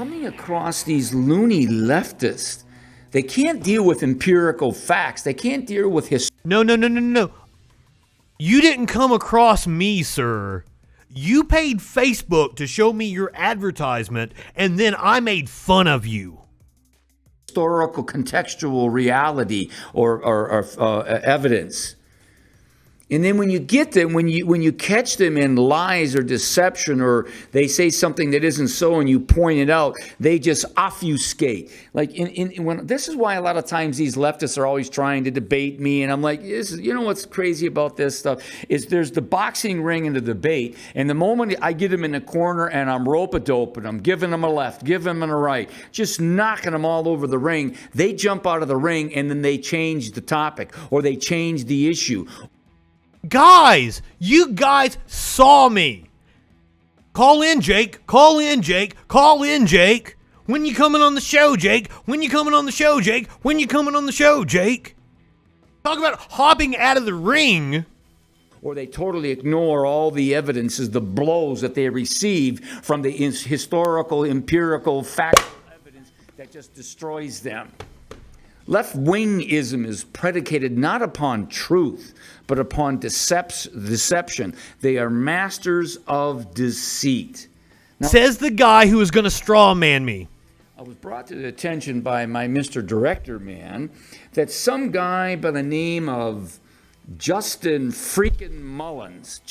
coming across these loony leftists. They can't deal with empirical facts. They can't deal with history. No. You didn't come across me, sir. You paid Facebook to show me your advertisement, and then I made fun of you. Historical contextual reality or evidence. And then when you get them, when you catch them in lies or deception, or they say something that isn't so and you point it out, they just obfuscate. Like when this is why a lot of times these leftists are always trying to debate me, and I'm like, you know what's crazy about this stuff is there's the boxing ring and the debate, and the moment I get them in the corner and I'm rope-a-doping them, giving them a left, giving them a right, just knocking them all over the ring, they jump out of the ring and then they change the topic or they change the issue. Guys, you guys saw me. Call in, Jake. Call in, Jake. Call in, Jake. When you coming on the show, Jake? When you coming on the show, Jake? When you coming on the show, Jake? Talk about hopping out of the ring. Or they totally ignore all the evidences, the blows that they receive from the historical, empirical, factual evidence that just destroys them. Left-wingism is predicated not upon truth, but upon deception. They are masters of deceit. Now, says the guy who is going to straw man me. I was brought to the attention by my Mr. Director man that some guy by the name of Justin freaking Mullins,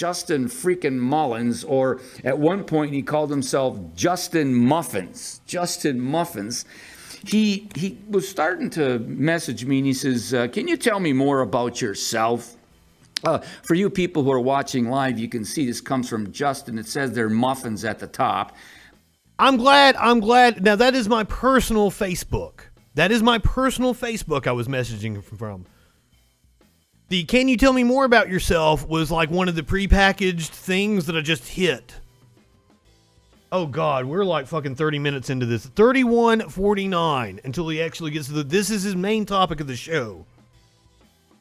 or at one point he called himself Justin Muffins. He was starting to message me, and he says, can you tell me more about yourself? For you people who are watching live, you can see this comes from Justin. It says they're muffins at the top. I'm glad. Now, that is my personal Facebook. I was messaging from. The can you tell me more about yourself was like one of the prepackaged things that I just hit. Oh, God, we're like fucking 30 minutes into this. 31:49 until he actually gets to this is his main topic of the show.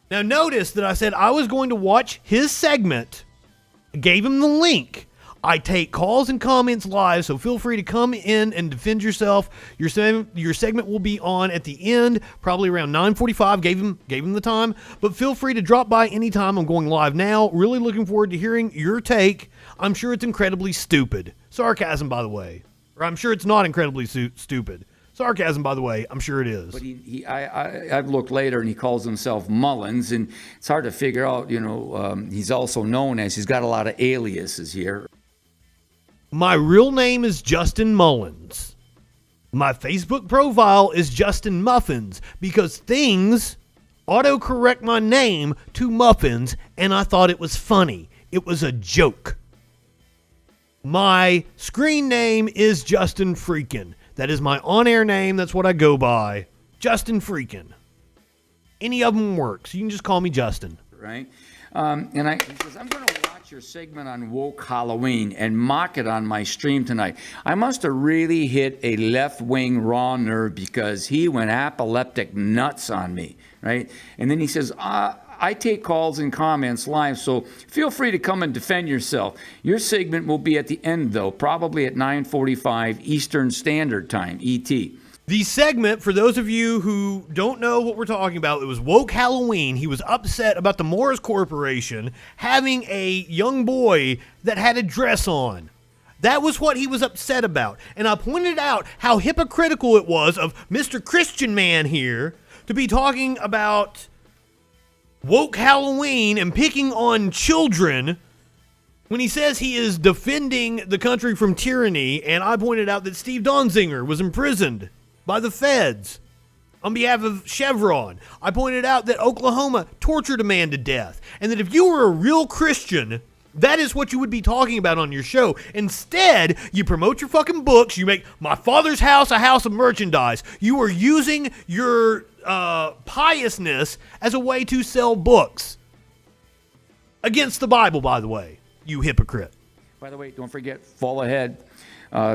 Now, notice that I said I was going to watch his segment. I gave him the link. I take calls and comments live, so feel free to come in and defend yourself. Your segment will be on at the end, probably around 9:45. Gave him the time, but feel free to drop by anytime. I'm going live now. Really looking forward to hearing your take. I'm sure it's incredibly stupid. Sarcasm, by the way. Or I'm sure it's not incredibly stupid. Sarcasm, by the way. I'm sure it is. But I've looked later, and he calls himself Mullins, and it's hard to figure out, he's also known as, he's got a lot of aliases here. My real name is Justin Mullins. My Facebook profile is Justin Muffins because things autocorrect my name to Muffins, and I thought it was funny. It was a joke. My screen name is Justin FREAKIN. That is my on-air name. That's what I go by. Justin FREAKIN. Any of them works. You can just call me Justin. Right? He says, I'm going to watch your segment on woke Halloween and mock it on my stream tonight. I must have really hit a left-wing raw nerve because he went apoplectic nuts on me, right? And then he says, I take calls and comments live, so feel free to come and defend yourself. Your segment will be at the end, though, probably at 9:45 Eastern Standard Time, ET. The segment, for those of you who don't know what we're talking about, it was Woke Halloween. He was upset about the Morris Corporation having a young boy that had a dress on. That was what he was upset about. And I pointed out how hypocritical it was of Mr. Christian Man here to be talking about Woke Halloween and picking on children when he says he is defending the country from tyranny. And I pointed out that Steve Donziger was imprisoned by the feds on behalf of Chevron. I pointed out that Oklahoma tortured a man to death, and that if you were a real Christian, that is what you would be talking about on your show. Instead, you promote your fucking books. You make My Father's House a house of merchandise. You are using your piousness as a way to sell books. Against the Bible, by the way, you hypocrite. By the way, don't forget, fall ahead.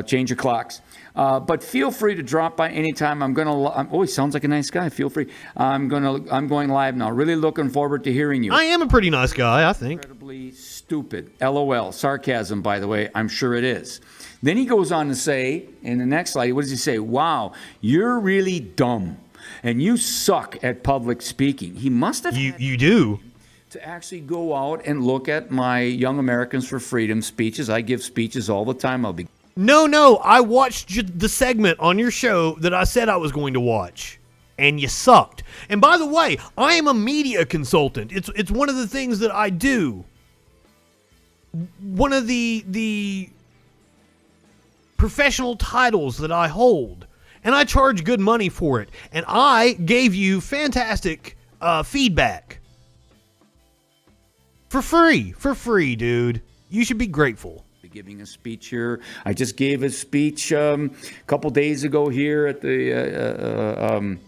Change your clocks. But feel free to drop by anytime. He sounds like a nice guy. Feel free. I'm going live now. Really looking forward to hearing you. I am a pretty nice guy, I think. simply stupid. LOL. Sarcasm, by the way. I'm sure it is. Then he goes on to say, in the next slide, what does he say? Wow, you're really dumb. And you suck at public speaking. He must have You do. to actually go out and look at my Young Americans for Freedom speeches. I give speeches all the time. No, I watched the segment on your show that I said I was going to watch, and you sucked. And by the way, I am a media consultant. It's one of the things that I do. One of the professional titles that I hold, and I charge good money for it. And I gave you fantastic feedback for free, dude. You should be grateful. Giving a speech here. I just gave a speech a couple days ago here at the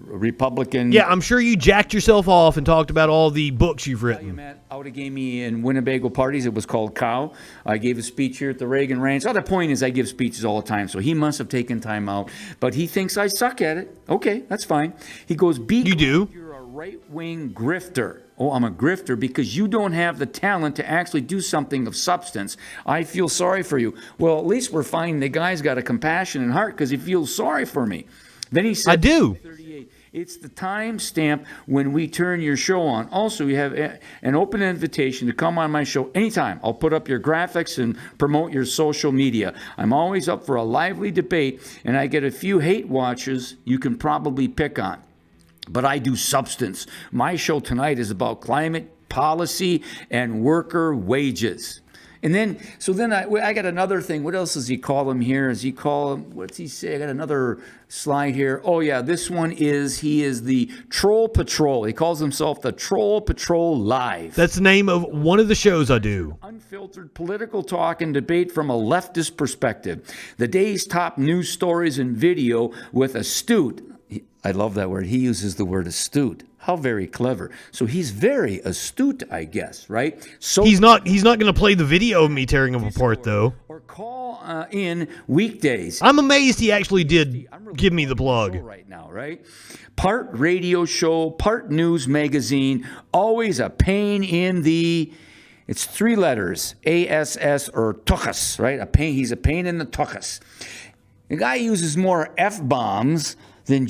Republican. Yeah, I'm sure you jacked yourself off and talked about all the books you've written. Outagamie and Winnebago parties. It was called Cow. I gave a speech here at the Reagan Ranch. Oh, the point is I give speeches all the time, so he must have taken time out. But he thinks I suck at it. Okay, that's fine. He goes, You do. You're a right-wing grifter. Oh, I'm a grifter because you don't have the talent to actually do something of substance. I feel sorry for you. Well, at least we're finding the guy's got a compassionate heart because he feels sorry for me. Then he said, I do. 38, it's the time stamp when we turn your show on. Also, you have an open invitation to come on my show anytime. I'll put up your graphics and promote your social media. I'm always up for a lively debate, and I get a few hate watchers you can probably pick on. But I do substance. My show tonight is about climate policy and worker wages. And then, I got another thing. What else does he call him here? Does he call him, what's he say? I got another slide here. Oh, yeah, this one is, he is the Troll Patrol. He calls himself the Troll Patrol Live. That's the name of one of the shows I do. Unfiltered political talk and debate from a leftist perspective. The day's top news stories and video with astute. I love that word. He uses the word astute. How very clever. So he's very astute, I guess, right? So he's not going to play the video of me tearing him apart, though. Or call in weekdays. I'm amazed he actually did give me the plug. Right now, right? Part radio show, part news magazine. Always a pain in the. It's 3 letters, ASS or tuchus, right? He's a pain in the tuchus. The guy uses more F-bombs than.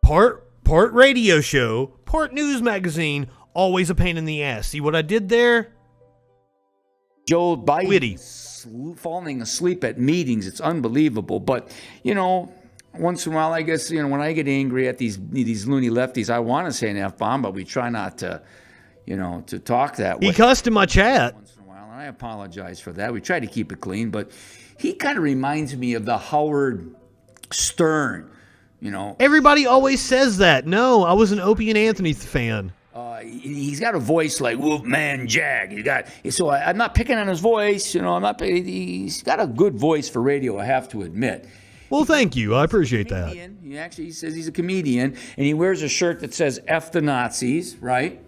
Part radio show, part news magazine, always a pain in the ass. See what I did there? Joe Biden Witty. Falling asleep at meetings. It's unbelievable. But, once in a while, I guess, when I get angry at these loony lefties, I want to say an F-bomb, but we try not to, to talk that way. He cussed in my chat. Once in a while, and I apologize for that. We try to keep it clean, but he kind of reminds me of the Howard Stern. Everybody always says that. No, I was an Opie and Anthony fan. He's got a voice like Wolfman Jack. I'm not picking on his voice. He's got a good voice for radio, I have to admit. Well, thank you. I appreciate that. He says he's a comedian, and he wears a shirt that says F the Nazis, right?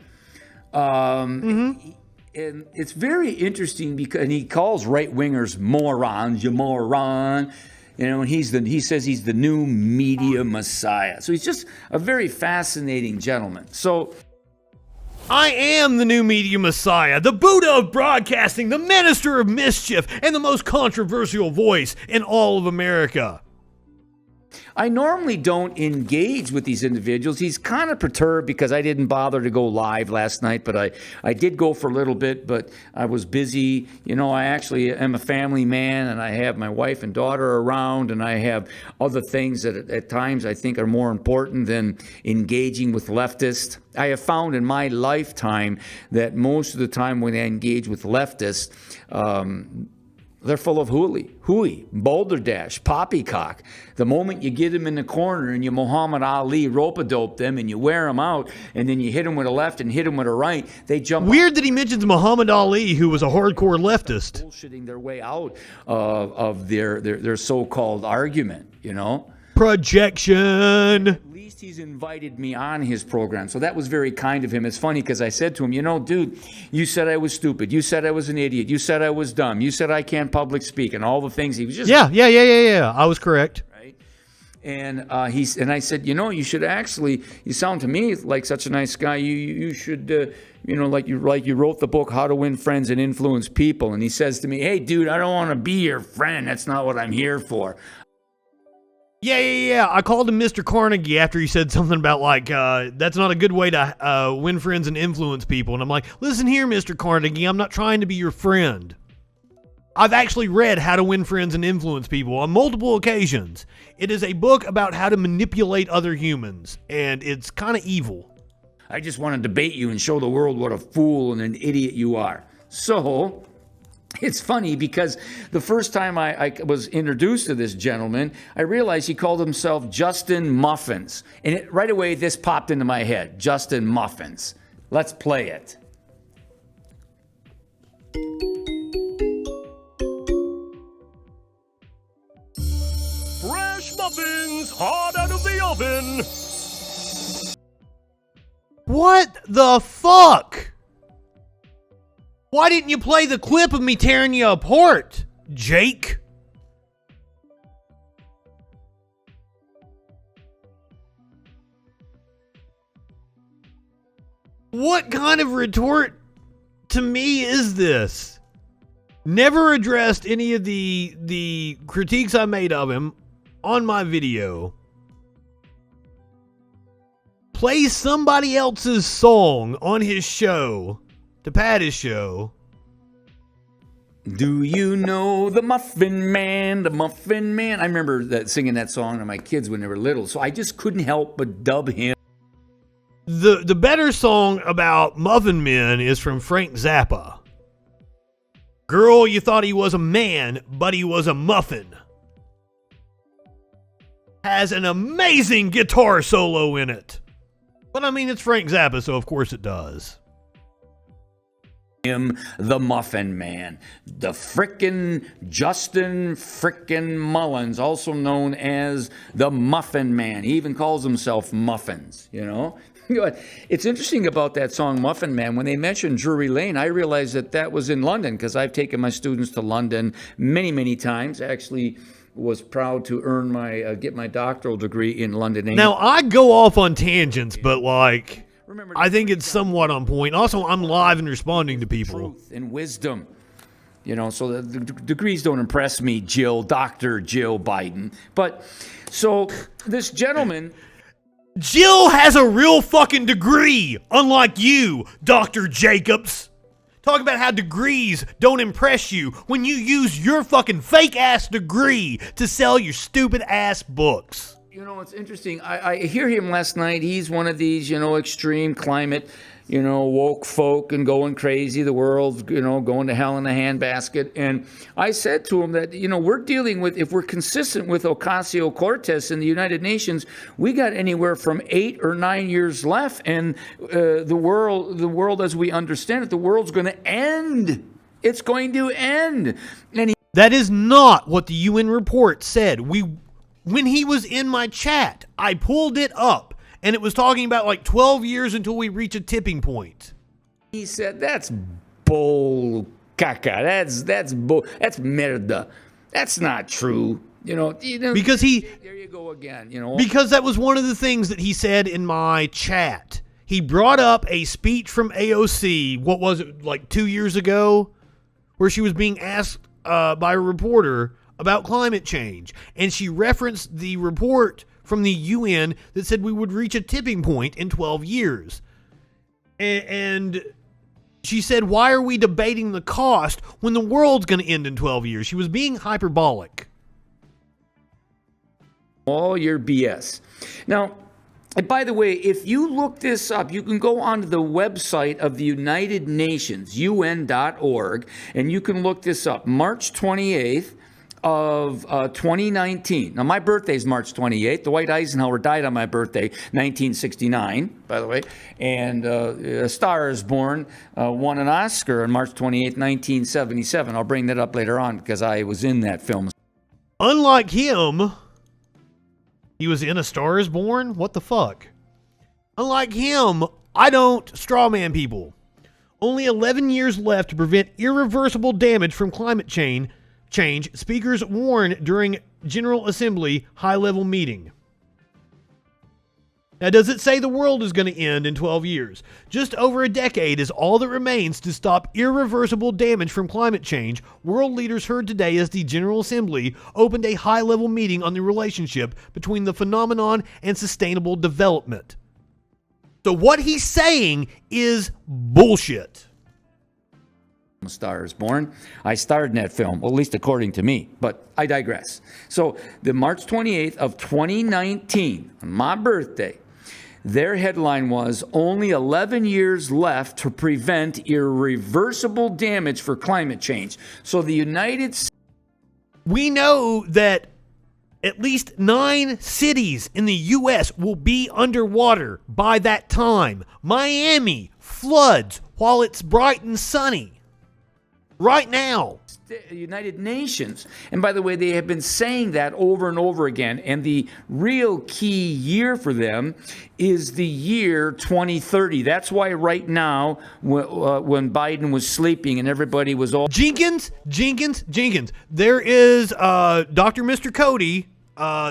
And it's very interesting because he calls right-wingers morons, you moron. And he says he's the new media messiah. So he's just a very fascinating gentleman. So I am the new media messiah, the Buddha of broadcasting, the minister of mischief, and the most controversial voice in all of America. I normally don't engage with these individuals. He's kind of perturbed because I didn't bother to go live last night, but I did go for a little bit, but I was busy. I actually am a family man, and I have my wife and daughter around, and I have other things that at times I think are more important than engaging with leftists. I have found in my lifetime that most of the time when I engage with leftists, they're full of hooey, balderdash, poppycock. The moment you get them in the corner and you Muhammad Ali rope-a-dope them and you wear them out and then you hit them with a left and hit them with a right, they jump. Weird that he mentions Muhammad Ali, who was a hardcore leftist. Bullshitting their way out of their so-called argument, Projection. At least he's invited me on his program, so that was very kind of him. It's funny because I said to him, dude, you said I was stupid. You said I was an idiot. You said I was dumb. You said I can't public speak and all the things. He was just Yeah. I was correct. Right? And I said, you should actually, you sound to me like such a nice guy. You should, like you wrote the book, How to Win Friends and Influence People. And he says to me, hey, dude, I don't want to be your friend. That's not what I'm here for. Yeah. I called him Mr. Carnegie after he said something about that's not a good way to win friends and influence people. And I'm like, listen here, Mr. Carnegie, I'm not trying to be your friend. I've actually read How to Win Friends and Influence People on multiple occasions. It is a book about how to manipulate other humans, and it's kind of evil. I just want to debate you and show the world what a fool and an idiot you are. So, it's funny because the first time I was introduced to this gentleman, I realized he called himself Justin Muffins. And right away, this popped into my head, Justin Muffins. Let's play it. Fresh muffins, hot out of the oven. What the fuck? Why didn't you play the clip of me tearing you apart, Jake? What kind of retort to me is this? Never addressed any of the critiques I made of him on my video. Play somebody else's song on his show to pad his show. Do you know the Muffin Man, the Muffin Man? I remember singing that song to my kids when they were little, so I just couldn't help but dub him. The better song about Muffin Men is from Frank Zappa. Girl, you thought he was a man, but he was a muffin. Has an amazing guitar solo in it. But I mean, it's Frank Zappa, so of course it does. Him, the Muffin Man, the frickin' Justin frickin' Mullins, also known as the Muffin Man. He even calls himself Muffins, It's interesting about that song, Muffin Man. When they mentioned Drury Lane, I realized that was in London because I've taken my students to London many, many times. Actually, was proud to earn get my doctoral degree in London. Now, I go off on tangents, but I think it's somewhat on point. Also, I'm live and responding to people. Truth and wisdom. So the degrees don't impress me, Dr. Jill Biden. But, so this gentleman... Jill has a real fucking degree, unlike you, Dr. Jacobs. Talk about how degrees don't impress you when you use your fucking fake-ass degree to sell your stupid-ass books. It's interesting. I hear him last night. He's one of these, extreme climate, woke folk and going crazy. The world's, going to hell in a handbasket. And I said to him that, we're dealing with, if we're consistent with Ocasio-Cortez in the United Nations, we got anywhere from 8 or 9 years left. And the world as we understand it, the world's going to end. It's going to end. And that is not what the UN report said. When he was in my chat, I pulled it up, and it was talking about 12 years until we reach a tipping point. He said, that's bull caca. That's merda. That's not true. Because there you go again, Because that was one of the things that he said in my chat. He brought up a speech from AOC, what was it, 2 years ago, where she was being asked by a reporter about climate change. And she referenced the report from the UN that said we would reach a tipping point in 12 years. And she said, why are we debating the cost when the world's going to end in 12 years? She was being hyperbolic. All your BS. Now, by the way, if you look this up, you can go onto the website of the United Nations, un.org, and you can look this up. March 28th of 2019. Now, my birthday is March 28th. Dwight Eisenhower died on my birthday, 1969, by the way. And A Star is Born won an Oscar on March 28th, 1977. I'll bring that up later on because I was in that film. Unlike him, he was in A Star is Born? What the fuck? Unlike him, I don't strawman people. Only 11 years left to prevent irreversible damage from climate change, speakers warn during General Assembly high-level meeting. Now, does it say the world is going to end in 12 years? Just over a decade is all that remains to stop irreversible damage from climate change. World leaders heard today as the General Assembly opened a high-level meeting on the relationship between the phenomenon and sustainable development. So what he's saying is bullshit. A Star is Born. I starred in that film, well, at least according to me, but I digress. So the March 28th of 2019, on my birthday, their headline was, only 11 years left to prevent irreversible damage for climate change. So the United States... We know that at least 9 cities in the U.S. will be underwater by that time. Miami floods while it's bright and sunny. Right now. United Nations. And by the way, they have been saying that over and over again. And the real key year for them is the year 2030. That's why right now, when Biden was sleeping and everybody was all... Jenkins. There is Dr. Mr. Cody,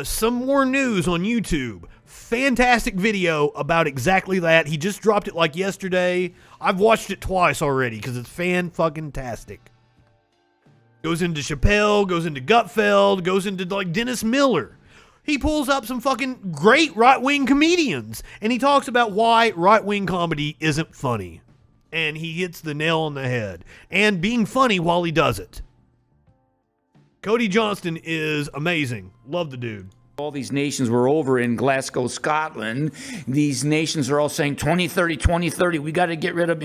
some more news on YouTube. Fantastic video about exactly that. He just dropped it like yesterday. I've watched it twice already because it's fan-fucking-tastic. Goes into Chappelle, goes into Gutfeld, goes into like Dennis Miller. He pulls up some fucking great right-wing comedians, and he talks about why right-wing comedy isn't funny. And he hits the nail on the head. And being funny while he does it. Cody Johnston is amazing. Love the dude. All these nations were over in Glasgow, Scotland. These nations are all saying 2030, 2030. We got to get rid of,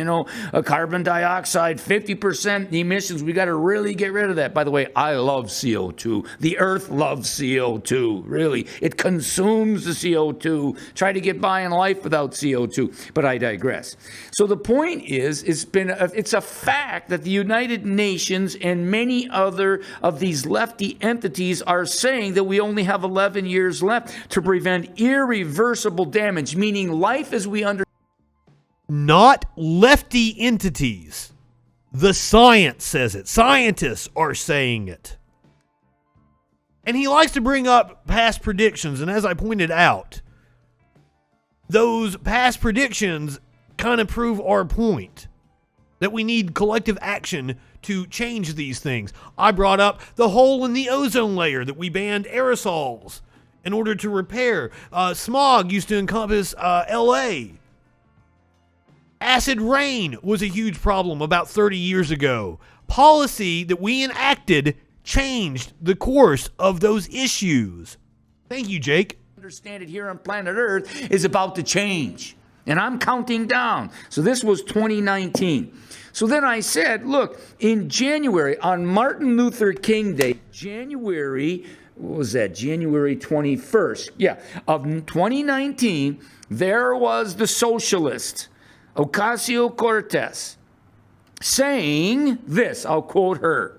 carbon dioxide, 50% emissions. We got to really get rid of that. By the way, I love CO2. The earth loves CO2, really. It consumes the CO2. Try to get by in life without CO2. But I digress. So the point is, it's a fact that the United Nations and many other of these lefty entities are saying that we only have 11 years left to prevent irreversible damage, meaning life as we understand. Not lefty entities. The science says it. Scientists are saying it. And he likes to bring up past predictions, and as I pointed out, those past predictions kind of prove our point that we need collective action to change these things. I brought up the hole in the ozone layer that we banned aerosols in order to repair. Smog used to encompass LA. Acid rain was a huge problem about 30 years ago. Policy that we enacted changed the course of those issues. Thank you, Jake. Understand it here on planet Earth is about to change. And I'm counting down. So this was 2019. So then I said, look, in January, on Martin Luther King Day, January 21st, of 2019, there was the socialist, Ocasio-Cortez, saying this, I'll quote her.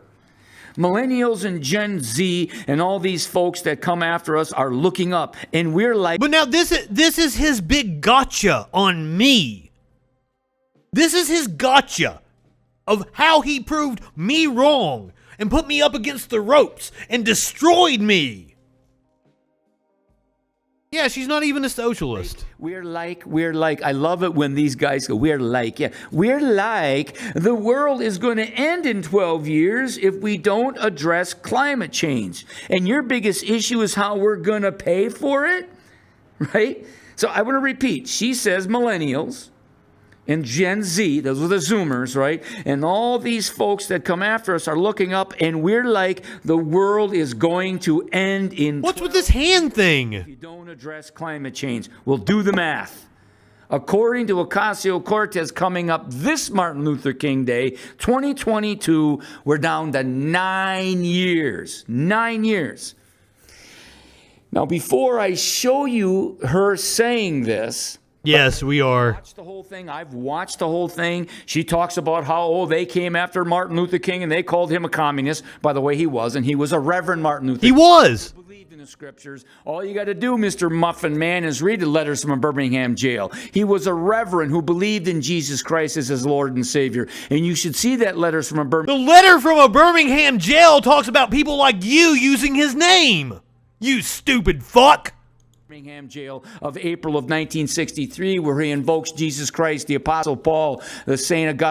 Millennials and Gen Z and all these folks that come after us are looking up, and we're like... But now this is his big gotcha on me. This is his gotcha of how he proved me wrong and put me up against the ropes and destroyed me. Yeah, she's not even a socialist. We're like, I love it when these guys go, we're like the world is going to end in 12 years if we don't address climate change. And your biggest issue is how we're going to pay for it, right? So I want to repeat. She says millennials and Gen Z, those are the Zoomers, right? And all these folks that come after us are looking up, and we're like, the world is going to end in... What's with this hand thing? If you don't address climate change, we'll do the math. According to Ocasio-Cortez, coming up this Martin Luther King Day, 2022, we're down to 9 years. 9 years. Now, before I show you her saying this... Yes, we are. I've watched the whole thing. She talks about how, they came after Martin Luther King and they called him a communist. By the way, he wasn't. He was a Reverend Martin Luther King. He was. He believed in the scriptures. All you got to do, Mr. Muffin Man, is read the letters from a Birmingham jail. He was a Reverend who believed in Jesus Christ as his Lord and Savior. And you should see that letters from a Birmingham... The letter from a Birmingham jail talks about people like you using his name. You stupid fuck. Birmingham jail of April of 1963, where he invokes Jesus Christ, the Apostle Paul, the St.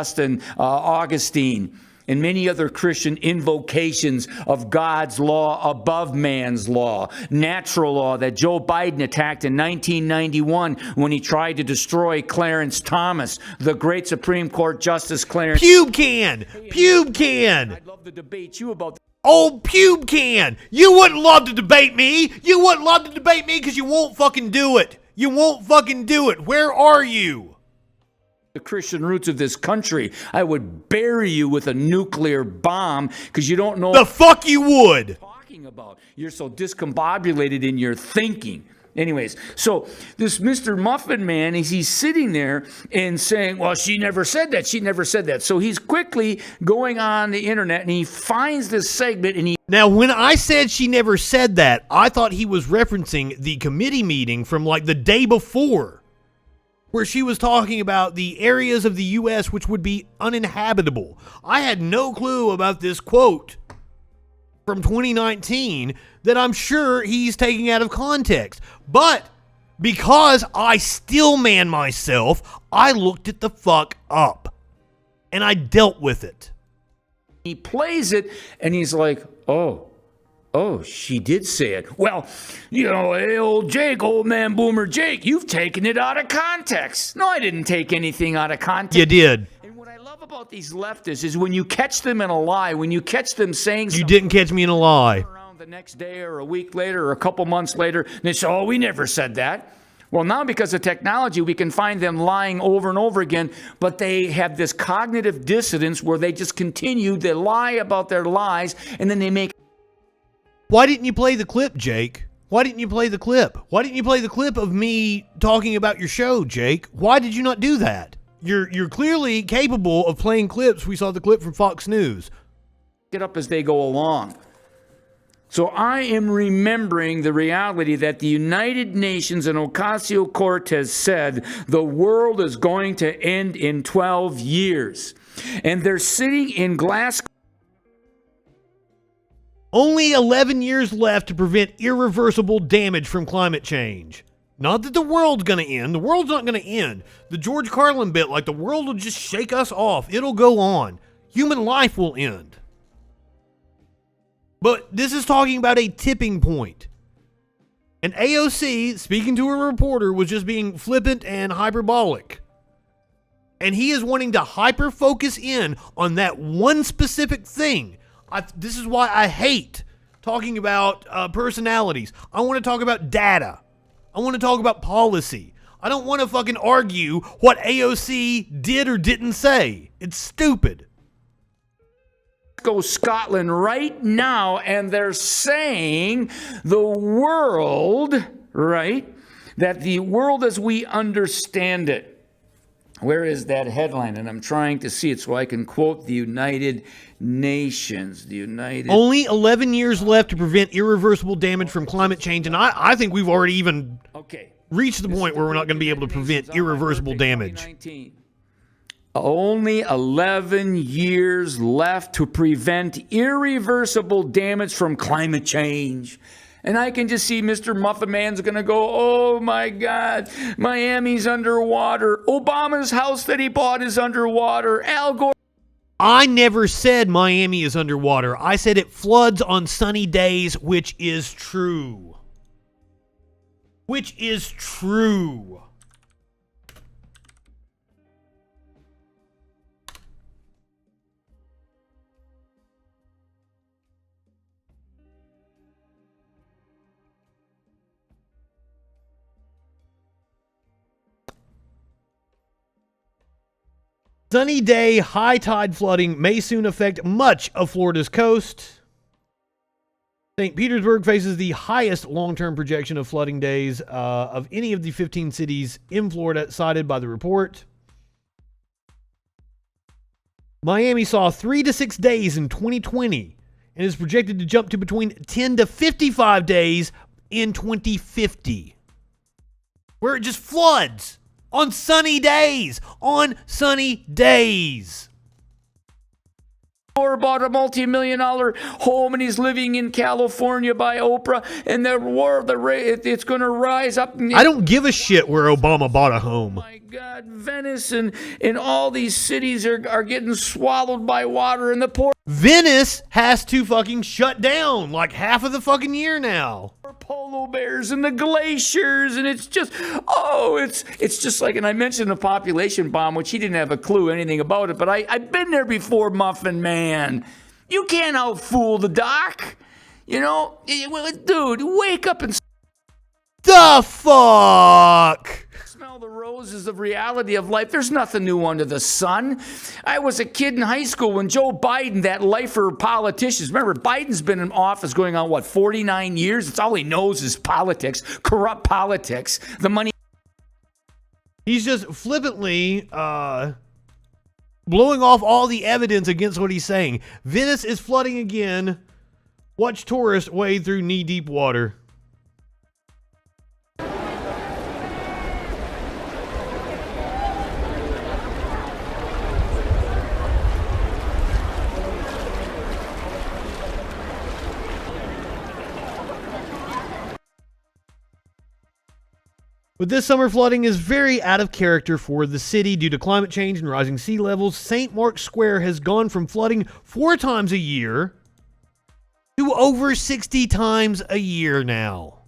Augustine, and many other Christian invocations of God's law above man's law, natural law that Joe Biden attacked in 1991 when he tried to destroy Clarence Thomas, the great Supreme Court Justice Clarence. Pube can. I'd love to debate you about that. Old pube can. You wouldn't love to debate me. You wouldn't love to debate me because you won't fucking do it. You won't fucking do it. Where are you? The Christian roots of this country. I would bury you with a nuclear bomb because you don't know The fuck you would. what you're talking about. You're so discombobulated in your thinking. Anyways, so this Mr. Muffin Man, he's sitting there and saying, well, she never said that. She never said that. So he's quickly going on the internet and he finds this segment and he... Now, when I said she never said that, I thought he was referencing the committee meeting from like the day before, where she was talking about the areas of the U.S. which would be uninhabitable. I had no clue about this quote from 2019 that I'm sure he's taking out of context. But because I still man myself, I looked it the fuck up. And I dealt with it. He plays it and he's like, oh, she did say it. Well, hey, old Jake, old man Boomer Jake, you've taken it out of context. No, I didn't take anything out of context. You did. And what I love about these leftists is when you catch them in a lie, when you catch them saying You something didn't catch me in a lie. around the next day or a week later or a couple months later, and they say, oh, we never said that. Well, now because of technology, we can find them lying over and over again, but they have this cognitive dissonance where they just continue to lie about their lies, and then they make... Why didn't you play the clip, Jake? Why didn't you play the clip? Why didn't you play the clip of me talking about your show, Jake? Why did you not do that? You're clearly capable of playing clips. We saw the clip from Fox News. Get up as they go along. So I am remembering the reality that the United Nations and Ocasio-Cortez said the world is going to end in 12 years. And they're sitting in Glasgow. Only 11 years left to prevent irreversible damage from climate change. Not that the world's going to end. The world's not going to end. The George Carlin bit, like the world will just shake us off. It'll go on. Human life will end. But this is talking about a tipping point. And AOC, speaking to a reporter, was just being flippant and hyperbolic. And he is wanting to hyper-focus in on that one specific thing. This is why I hate talking about personalities. I want to talk about data. I want to talk about policy. I don't want to fucking argue what AOC did or didn't say. It's stupid. Scotland right now, and they're saying the world, right? That the world as we understand it. Where is that headline? And I'm trying to see it so I can quote the United Nations. Only 11 years left to prevent irreversible damage from climate change, and I think we've already even reached the point where we're not going to be able to prevent irreversible damage. Only 11 years left to prevent irreversible damage from climate change. And I can just see Mr. Muffin Man's going to go, oh my God, Miami's underwater. Obama's house that he bought is underwater. Al Gore. I never said Miami is underwater. I said it floods on sunny days, which is true. Which is true. Sunny day, high tide flooding may soon affect much of Florida's coast. St. Petersburg faces the highest long-term projection of flooding days of any of the 15 cities in Florida cited by the report. Miami saw 3 to 6 days in 2020 and is projected to jump to between 10 to 55 days in 2050, where it just floods. On sunny days. On sunny days. bought a multi-million-dollar home and he's living in California by Oprah, and it's going to rise up. I don't give a shit where Obama bought a home. Oh my God, Venice and all these cities are getting swallowed by water, and the poor Venice has to fucking shut down like half of the fucking year now. polar bears and the glaciers, and it's just it's just like, and I mentioned the population bomb, which he didn't have a clue anything about it, but I've been there before, Muffin Man. You can't outfool the doc, dude. Wake up and The fuck. smell the roses of reality of life. There's nothing new under the sun. I was a kid in high school when Joe Biden, that lifer politician, remember, Biden's been in office going on, 49 years? It's all he knows is politics, corrupt politics, the money. He's just flippantly blowing off all the evidence against what he's saying. Venice is flooding again. Watch tourists wade through knee-deep water. But this summer flooding is very out of character for the city due to climate change and rising sea levels. St. Mark's Square has gone from flooding 4 times a year to over 60 times a year now.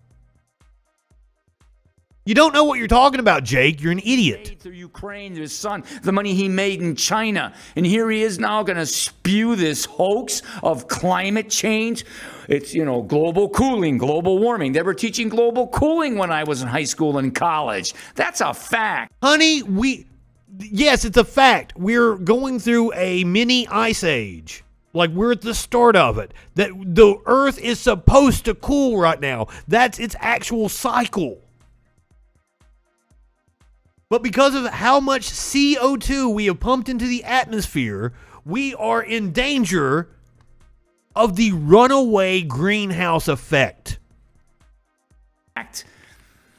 You don't know what you're talking about, Jake. You're an idiot. Through Ukraine, his son, the money he made in China. And here he is now going to spew this hoax of climate change. It's, global cooling, global warming. They were teaching global cooling when I was in high school and college. That's a fact. Honey, yes, it's a fact. We're going through a mini ice age. Like, we're at the start of it. That the Earth is supposed to cool right now. That's its actual cycle. But because of how much CO2 we have pumped into the atmosphere, we are in danger of the runaway greenhouse effect.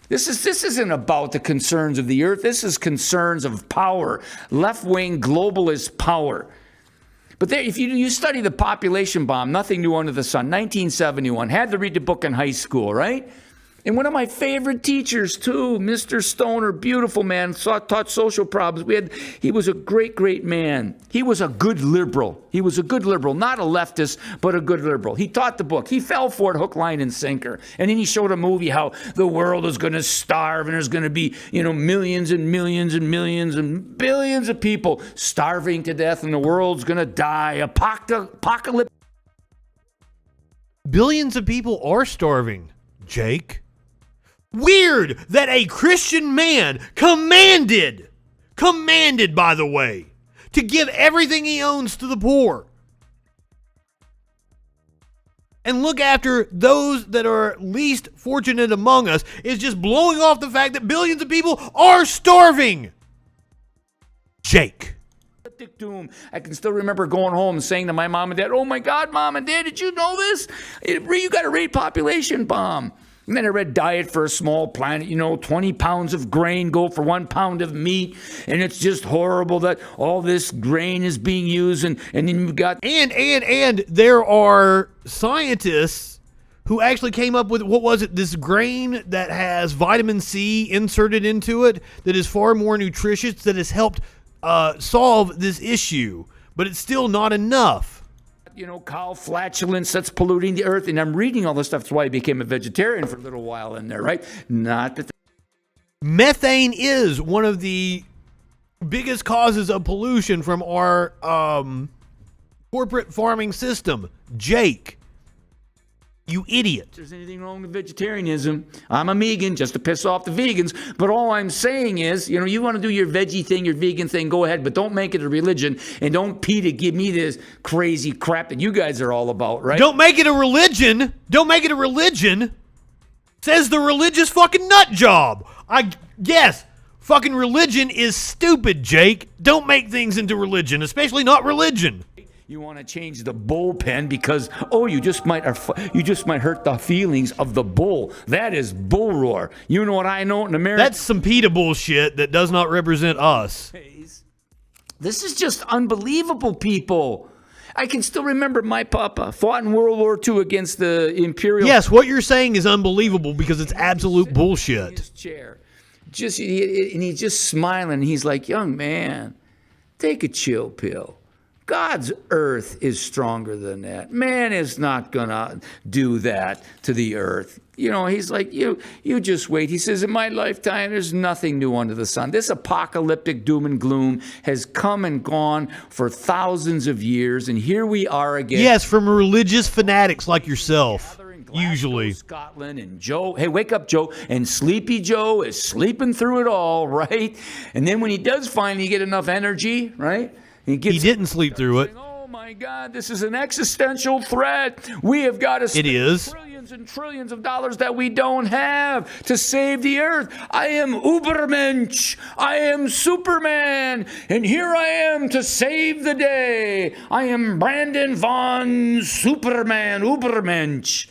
This isn't about the concerns of the earth. This is concerns of power, left-wing globalist power. But if you study the population bomb, nothing new under the sun, 1971, had to read the book in high school, right? And one of my favorite teachers, too, Mr. Stoner, beautiful man, taught social problems. He was a great, great man. He was a good liberal. He was a good liberal, not a leftist, but a good liberal. He taught the book. He fell for it hook, line, and sinker. And then he showed a movie how the world is going to starve and there's going to be, millions and millions and millions and billions of people starving to death and the world's going to die. Apocalypse. Billions of people are starving, Jake. Weird that a Christian man commanded, by the way, to give everything he owns to the poor and look after those that are least fortunate among us is just blowing off the fact that billions of people are starving. Jake. Doom. I can still remember going home and saying to my mom and dad, "Oh my God, Mom and Dad, did you know this? You got to rate population bomb." And then I read Diet for a Small Planet, 20 pounds of grain go for 1 pound of meat. And it's just horrible that all this grain is being used. And then you've got... And there are scientists who actually came up with, this grain that has vitamin C inserted into it that is far more nutritious, that has helped solve this issue. But it's still not enough. Cow flatulence that's polluting the earth. And I'm reading all this stuff. That's why I became a vegetarian for a little while in there, right? Not that... Methane is one of the biggest causes of pollution from our corporate farming system. Jake, you idiot. If there's anything wrong with vegetarianism, I'm a vegan just to piss off the vegans. But all I'm saying is, you want to do your veggie thing, your vegan thing, go ahead. But don't make it a religion. And don't Peter give me this crazy crap that you guys are all about, right? Don't make it a religion. Don't make it a religion. Says the religious fucking nut job. Yes, fucking religion is stupid, Jake. Don't make things into religion, especially not religion. You want to change the bullpen because, you just might hurt the feelings of the bull. That is bull roar. You know what I know in America? That's some PETA bullshit that does not represent us. This is just unbelievable, people. I can still remember my papa fought in World War II against the Imperial. Yes, what you're saying is unbelievable because it's absolute In bullshit. his chair, and he's just smiling. He's like, young man, take a chill pill. God's earth is stronger than that. Man is not going to do that to the earth. You know, he's like, you just wait. He says, in my lifetime, there's nothing new under the sun. This apocalyptic doom and gloom has come and gone for thousands of years, and here we are again. Yes, from religious fanatics like yourself, usually. Scotland, and Joe, hey, wake up, Joe. And Sleepy Joe is sleeping through it all, right? And then when he does finally get enough energy, right? He didn't sleep through it. Oh my God, this is an existential threat. We have got to spend trillions and trillions of dollars that we don't have to save the earth. I am Ubermensch. I am Superman. And here I am to save the day. I am Brandon von Superman Ubermensch.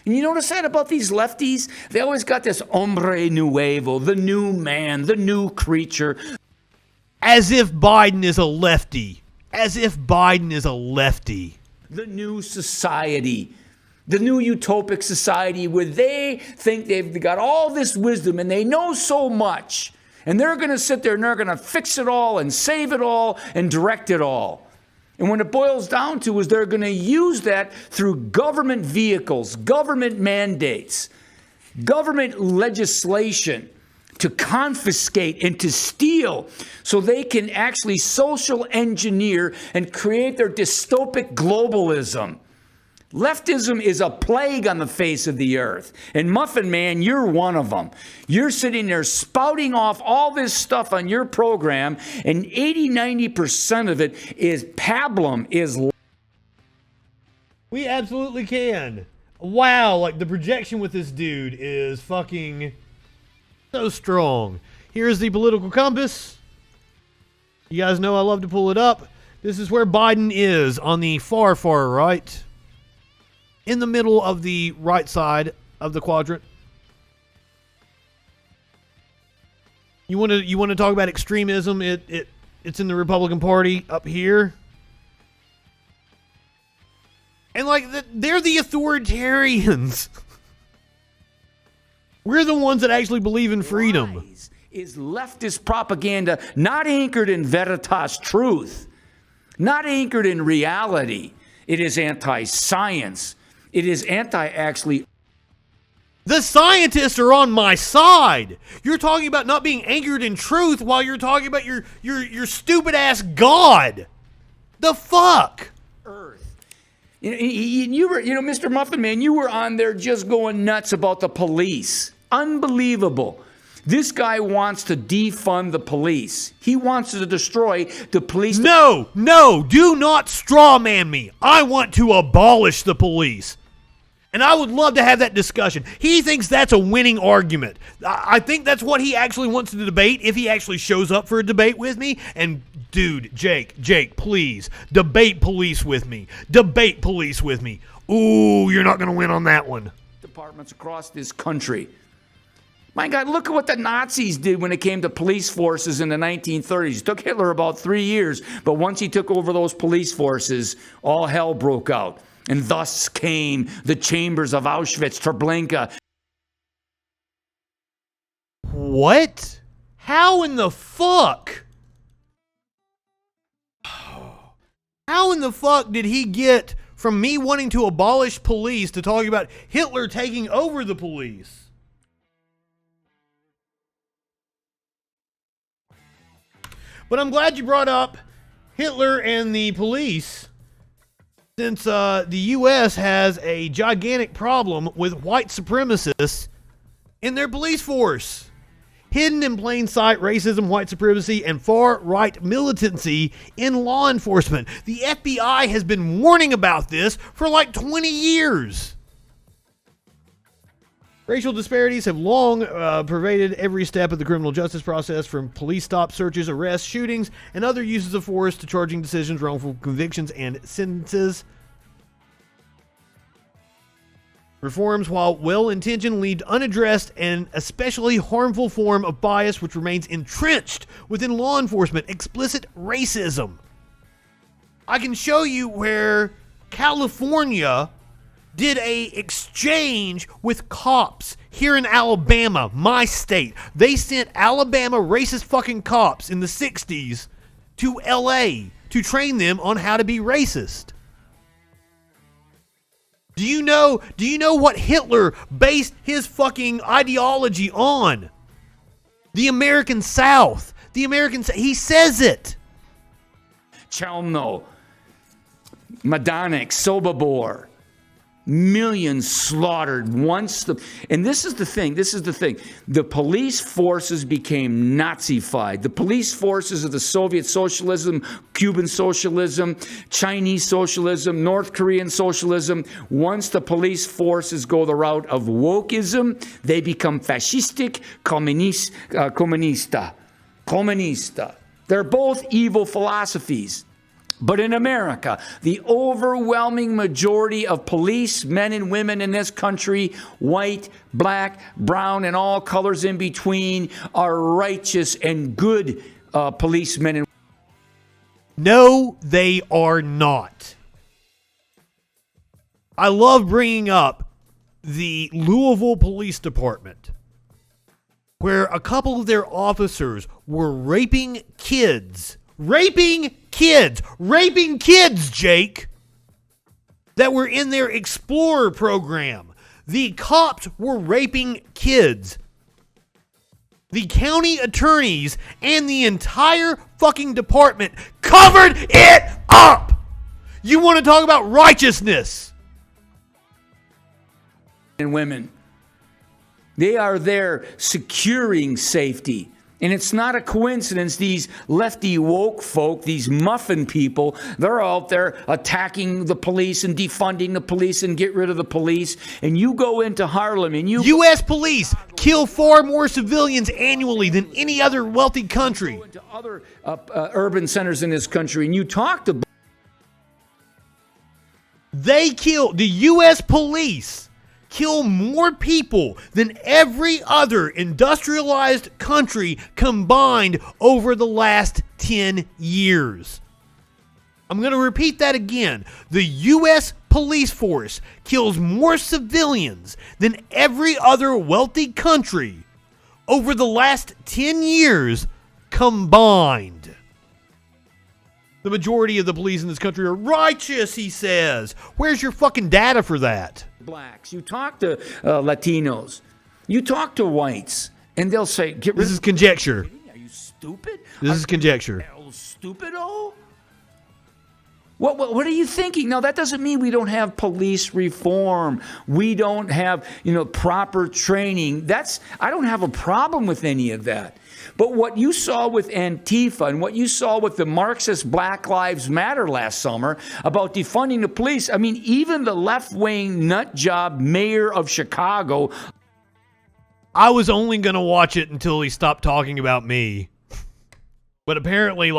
And you notice that about these lefties? They always got this hombre nuevo, the new man, the new creature. As if Biden is a lefty. As if Biden is a lefty. The new society. The new utopic society where they think they've got all this wisdom and they know so much. And they're going to sit there and they're going to fix it all and save it all and direct it all. And when it boils down to is they're going to use that through government vehicles, government mandates, government legislation, to confiscate and to steal so they can actually social engineer and create their dystopic globalism. Leftism is a plague on the face of the earth. And Muffin Man, you're one of them. You're sitting there spouting off all this stuff on your program, and 80-90% of it is pablum, is. We absolutely can. Wow, like the projection with this dude is fucking so strong. Here's the political compass. You guys know I love to pull it up. This is where Biden is on the far, far right. In the middle of the right side of the quadrant. You want to talk about extremism? It's in the Republican Party up here. And like they're the authoritarians. We're the ones that actually believe in freedom. Is leftist propaganda not anchored in veritas truth, not anchored in reality. It is anti-science. It is actually. The scientists are on my side. You're talking about not being anchored in truth while you're talking about your stupid ass God. The fuck? Earth. You were, Mr. Muffin Man, you were on there just going nuts about the police. Unbelievable. This guy wants to defund the police. He wants to destroy the police. No, do not straw man me. I want to abolish the police. And I would love to have that discussion. He thinks that's a winning argument. I think that's what he actually wants to debate if he actually shows up for a debate with me. And dude, Jake, please, debate police with me. Debate police with me. Ooh, you're not going to win on that one. Departments across this country. My God, look at what the Nazis did when it came to police forces in the 1930s. It took Hitler about 3 years, but once he took over those police forces, all hell broke out. And thus came the chambers of Auschwitz, Treblinka. What? How in the fuck? How in the fuck did he get from me wanting to abolish police to talking about Hitler taking over the police? But I'm glad you brought up Hitler and the police, since the U.S. has a gigantic problem with white supremacists in their police force. Hidden in plain sight, racism, white supremacy, and far-right militancy in law enforcement. The FBI has been warning about this for like 20 years. Racial disparities have long pervaded every step of the criminal justice process, from police stops, searches, arrests, shootings, and other uses of force to charging decisions, wrongful convictions, and sentences. Reforms, while well-intentioned, leave unaddressed an especially harmful form of bias which remains entrenched within law enforcement: explicit racism. I can show you where California did a exchange with cops here in Alabama, my state. They sent Alabama racist fucking cops in the 60s to LA to train them on how to be racist. Do you know what Hitler based his fucking ideology on? The American South. He says it. Chelmno, Madonic, Sobibor. Millions slaughtered once and this is the thing. The police forces became Nazified. The police forces of the Soviet socialism, Cuban socialism, Chinese socialism, North Korean socialism, once the police forces go the route of wokeism, they become fascistic, comunista. They're both evil philosophies. But in America, the overwhelming majority of police, men and women in this country, white, black, brown, and all colors in between, are righteous and good policemen. And no, they are not. I love bringing up the Louisville Police Department, where a couple of their officers were raping kids, Jake, that were in their Explorer program. The cops were raping kids. The county attorneys and the entire fucking department covered it up. You want to talk about righteousness? And women, they are there securing safety. And it's not a coincidence, these lefty woke folk, these muffin people, they're out there attacking the police and defunding the police and get rid of the police. And you go into Harlem and U.S. police kill far more civilians annually than any other wealthy country. Go into other urban centers in this country and you talk to... The U.S. police kill more people than every other industrialized country combined over the last 10 years. I'm going to repeat that again. The U.S. police force kills more civilians than every other wealthy country over the last 10 years combined. The majority of the police in this country are righteous, he says. Where's your fucking data for that? Blacks, you talk to Latinos, you talk to whites, and they'll say, This is conjecture. Are you stupid? This is conjecture. Stupido? What are you thinking? No, that doesn't mean we don't have police reform. We don't have, proper training. I don't have a problem with any of that. But what you saw with Antifa and what you saw with the Marxist Black Lives Matter last summer about defunding the police, I mean, even the left-wing nutjob mayor of Chicago. I was only going to watch it until he stopped talking about me. But apparently,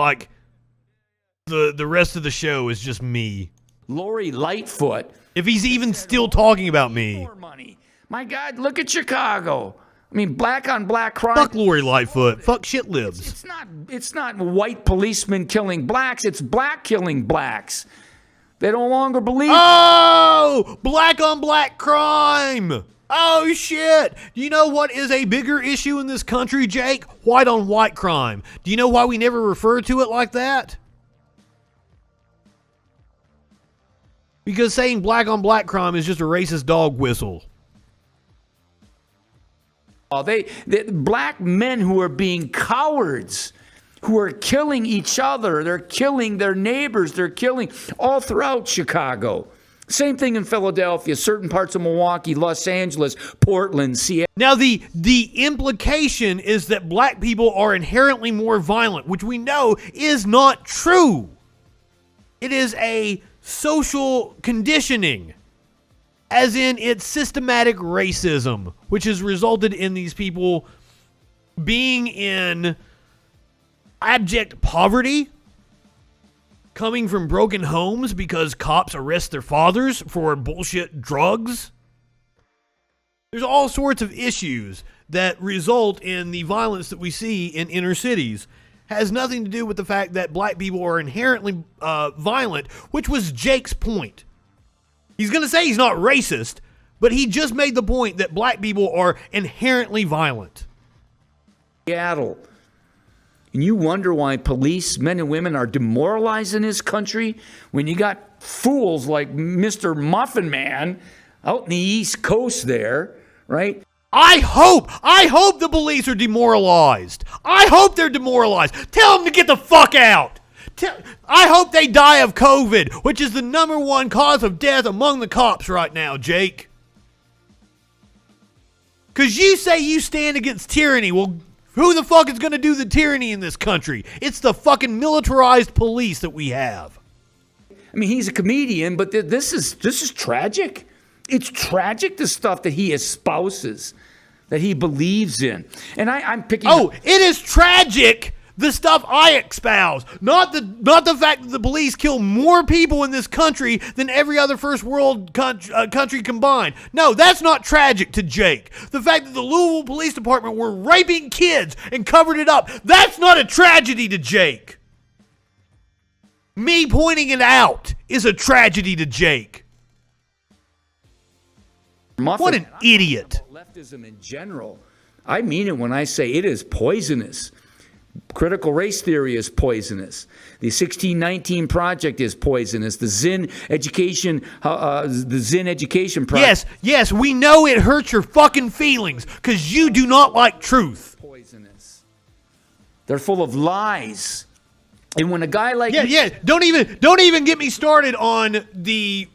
the rest of the show is just me. Lori Lightfoot. If he's even still talking about me. More money. My God, look at Chicago. I mean, black on black crime. Fuck Lori Lightfoot. Fuck shit libs. It's not white policemen killing blacks. It's black killing blacks. They no longer believe. Oh, black on black crime. Oh shit. Do you know what is a bigger issue in this country, Jake? White on white crime. Do you know why we never refer to it like that? Because saying black on black crime is just a racist dog whistle. The black men who are being cowards, who are killing each other, they're killing their neighbors, they're killing all throughout Chicago. Same thing in Philadelphia, certain parts of Milwaukee, Los Angeles, Portland, Seattle. Now, the implication is that black people are inherently more violent, which we know is not true. It is a social conditioning. As in, it's systematic racism, which has resulted in these people being in abject poverty, coming from broken homes because cops arrest their fathers for bullshit drugs. There's all sorts of issues that result in the violence that we see in inner cities. has nothing to do with the fact that black people are inherently violent, which was Jake's point. He's going to say he's not racist, but he just made the point that black people are inherently violent. Seattle. And you wonder why police, men and women, are demoralized in this country when you got fools like Mr. Muffin Man out in the East Coast there, right? I hope the police are demoralized. I hope they're demoralized. Tell them to get the fuck out. I hope they die of COVID, which is the #1 cause of death among the cops right now, Jake. Because you say you stand against tyranny. Well, who the fuck is going to do the tyranny in this country? It's the fucking militarized police that we have. I mean, he's a comedian, but this is tragic. It's tragic, the stuff that he espouses, that he believes in. And I'm picking Oh, it is tragic, the stuff I espouse. Not the fact that the police kill more people in this country than every other first world country combined. No, that's not tragic to Jake. The fact that the Louisville Police Department were raping kids and covered it up, that's not a tragedy to Jake. Me pointing it out is a tragedy to Jake. Muffin. What an idiot. Leftism in general. I mean it when I say it is poisonous. Critical race theory is poisonous. The 1619 Project is poisonous. The Zen Education Project. Yes, we know it hurts your fucking feelings because you do not like truth. Poisonous. They're full of lies. And when a guy like Don't even get me started on the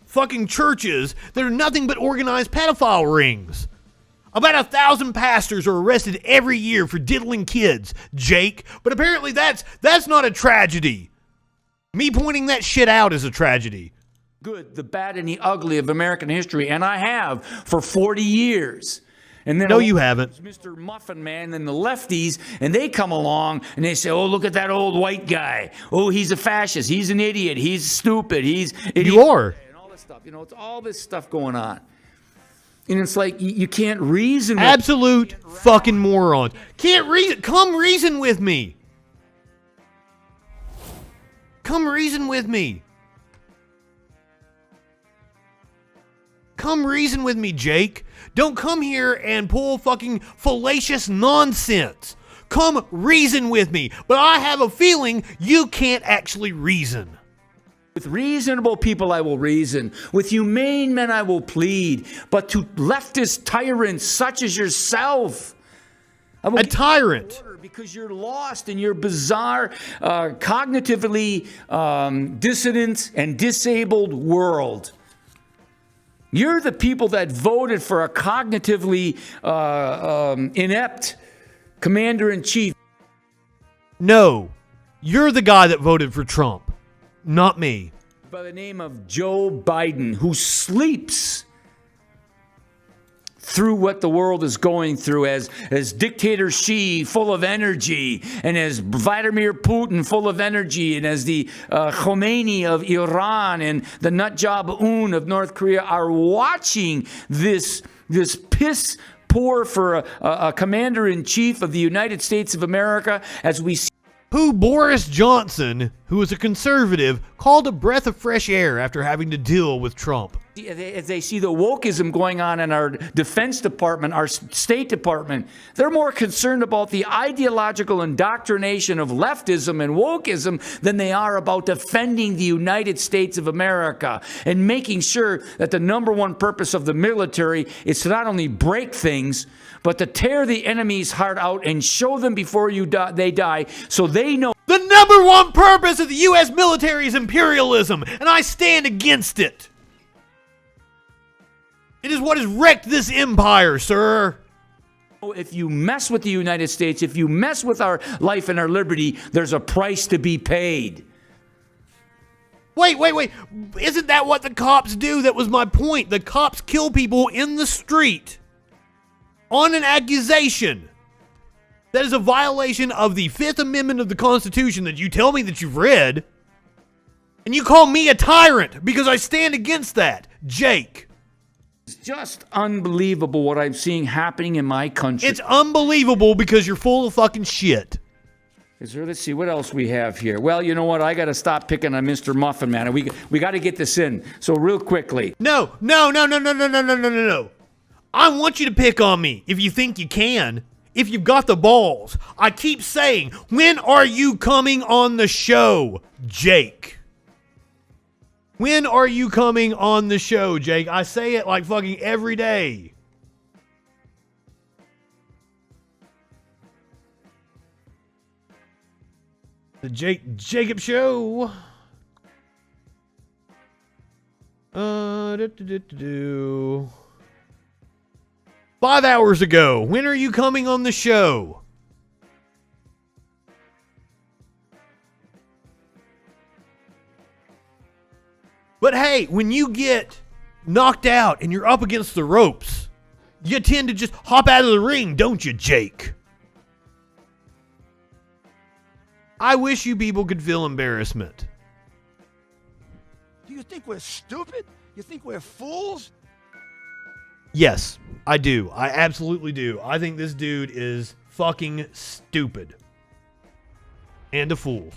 fucking churches that are nothing but organized pedophile rings. About 1,000 pastors are arrested every year for diddling kids, Jake. But apparently that's not a tragedy. Me pointing that shit out is a tragedy. Good, the bad, and the ugly of American history, and I have for 40 years. And then No, you haven't. Mr. Muffin Man and the lefties, and they come along and they say, "Oh, look at that old white guy. Oh, he's a fascist. He's an idiot. He's stupid. He's idiot." You are. And all this stuff. You know, it's all this stuff going on. And it's like you can't reason with Absolute fucking morons. Can't reason. Come reason with me. Come reason with me. Come reason with me, Jake. Don't come here and pull fucking fallacious nonsense. Come reason with me. But I have a feeling you can't actually reason. With reasonable people I will reason. With humane men I will plead. But to leftist tyrants such as yourself, I will A tyrant. order because you're lost in your bizarre, cognitively dissident and disabled world. You're the people that voted for a cognitively inept commander-in-chief. No, you're the guy that voted for Trump, not me. By the name of Joe Biden, who sleeps through what the world is going through as dictator Xi full of energy, and as Vladimir Putin full of energy, and as the Khomeini of Iran and the nutjob Un of North Korea are watching this piss poor for a commander-in-chief of the United States of America, as we see Who Boris Johnson, who is a conservative, called a breath of fresh air after having to deal with Trump. as they see the wokeism going on in our Defense Department, our State Department. They're more concerned about the ideological indoctrination of leftism and wokeism than they are about defending the United States of America and making sure that the #1 purpose of the military is to not only break things, but to tear the enemy's heart out and show them before they die, so they know. The #1 purpose of the U.S. military is imperialism, and I stand against it. It is what has wrecked this empire, sir. If you mess with the United States, if you mess with our life and our liberty, there's a price to be paid. Wait. Isn't that what the cops do? That was my point. The cops kill people in the street on an accusation. That is a violation of the 5th Amendment of the Constitution that you tell me that you've read. And you call me a tyrant because I stand against that. Jake. It's just unbelievable what I'm seeing happening in my country. It's unbelievable because you're full of fucking shit. Let's see what else we have here. Well, you know what? I got to stop picking on Mr. Muffin Man. We got to get this in. So real quickly. No. I want you to pick on me if you think you can. If you've got the balls. I keep saying, when are you coming on the show, Jake? When are you coming on the show, Jake? I say it like fucking every day. The Jake Jacob Show. 5 hours ago. When are you coming on the show? But hey, when you get knocked out and you're up against the ropes, you tend to just hop out of the ring, don't you, Jake? I wish you people could feel embarrassment. Do you think we're stupid? You think we're fools? Yes, I do. I absolutely do. I think this dude is fucking stupid. And a fool.